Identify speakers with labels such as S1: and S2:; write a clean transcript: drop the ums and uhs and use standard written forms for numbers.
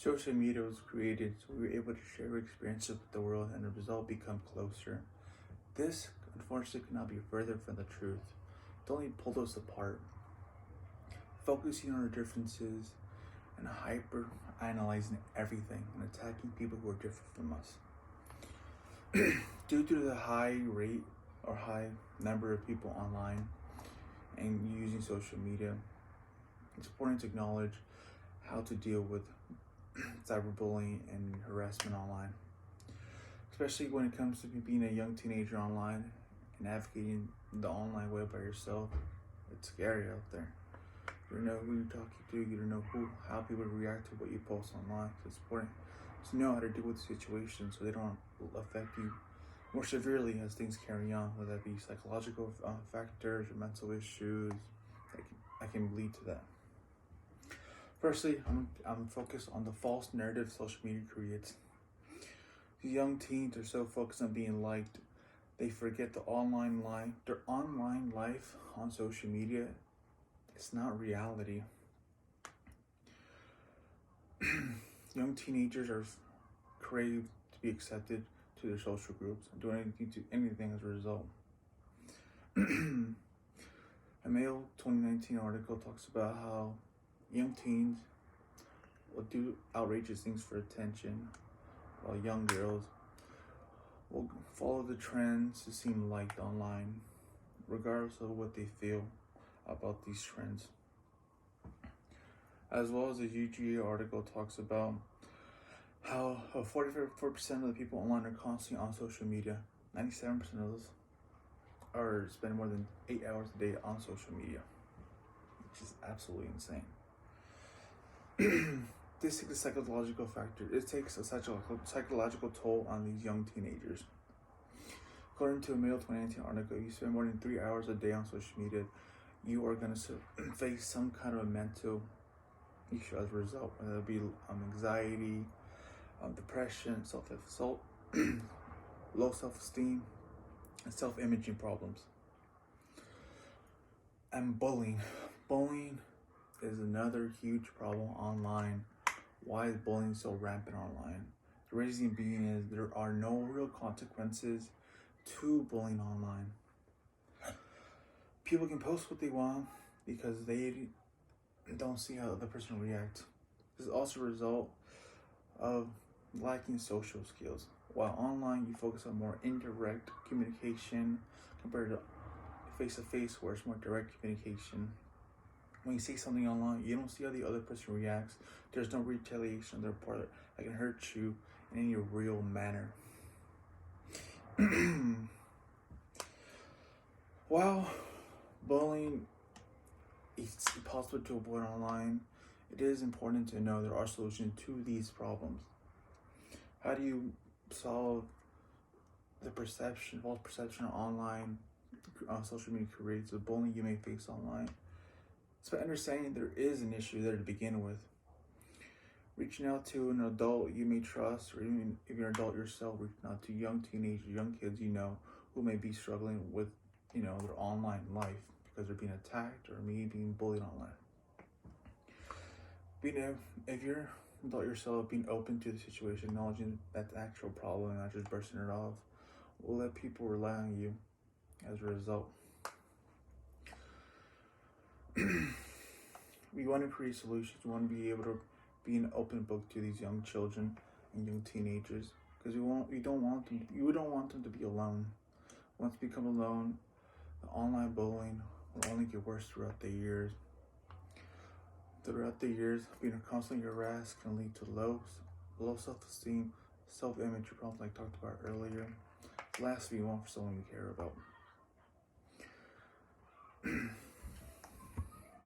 S1: Social media was created so we were able to share experiences with the world and the result become closer. This, unfortunately, cannot be further from the truth. It only pulled us apart, focusing on our differences and hyper analyzing everything and attacking people who are different from us. Due to the high rate or high number of people online and using social media, it's important to acknowledge how to deal with cyberbullying and harassment online, especially when it comes to being a young teenager online and navigating the online web by yourself. It's scary out there. You don't know who you're talking to. You don't know how people react to what you post online. So it's important to know how to deal with the situation so they don't affect you more severely as things carry on, whether that be psychological factors or mental issues that can lead to that. Firstly, I'm focused on the false narrative social media creates. The young teens are so focused on being liked, they forget their online life on social media. It's not reality. Young teenagers are crave to be accepted to their social groups and do anything as a result. A Mail 2019 article talks about how young teens will do outrageous things for attention, while young girls will follow the trends to seem liked online, regardless of what they feel about these trends. As well as the UGA article talks about how 44% of the people online are constantly on social media. 97% of those are spend more than 8 hours a day on social media, which is absolutely insane. This takes a psychological factor. It takes a psychological toll on these young teenagers. According to a Mail 2019 article, if you spend more than 3 hours a day on social media, you are going to face some kind of a mental issue as a result, whether it be anxiety, depression, self-assault, low self-esteem, and self-imaging problems. And bullying. Bullying is another huge problem online. Why is bullying so rampant online? The reason being is there are no real consequences to bullying online. People can post what they want because they don't see how the other person reacts. This is also a result of lacking social skills. While online you focus on more indirect communication compared to face-to-face where it's more direct communication. When you say something online, you don't see how the other person reacts. There's no retaliation on their part that can hurt you in any real manner. While bullying is impossible to avoid online, it is important to know there are solutions to these problems. How do you solve the false perception online social media creates, the bullying you may face online? It's by understanding there is an issue there to begin with. Reaching out to an adult you may trust, or even if you're an adult yourself, reaching out to young teenagers, young kids you know who may be struggling with, their online life because they're being attacked or maybe being bullied online. If you're an adult yourself, being open to the situation, acknowledging that's the actual problem and not just bursting it off, will let people rely on you as a result. We want to create solutions. We want to be able to be an open book to these young children and young teenagers because we don't want them to be alone. Once they become alone, the online bullying will only get worse throughout the years. Being constantly harassed can lead to low self-esteem, self-image problems like I talked about earlier. Lastly, you want for someone you care about.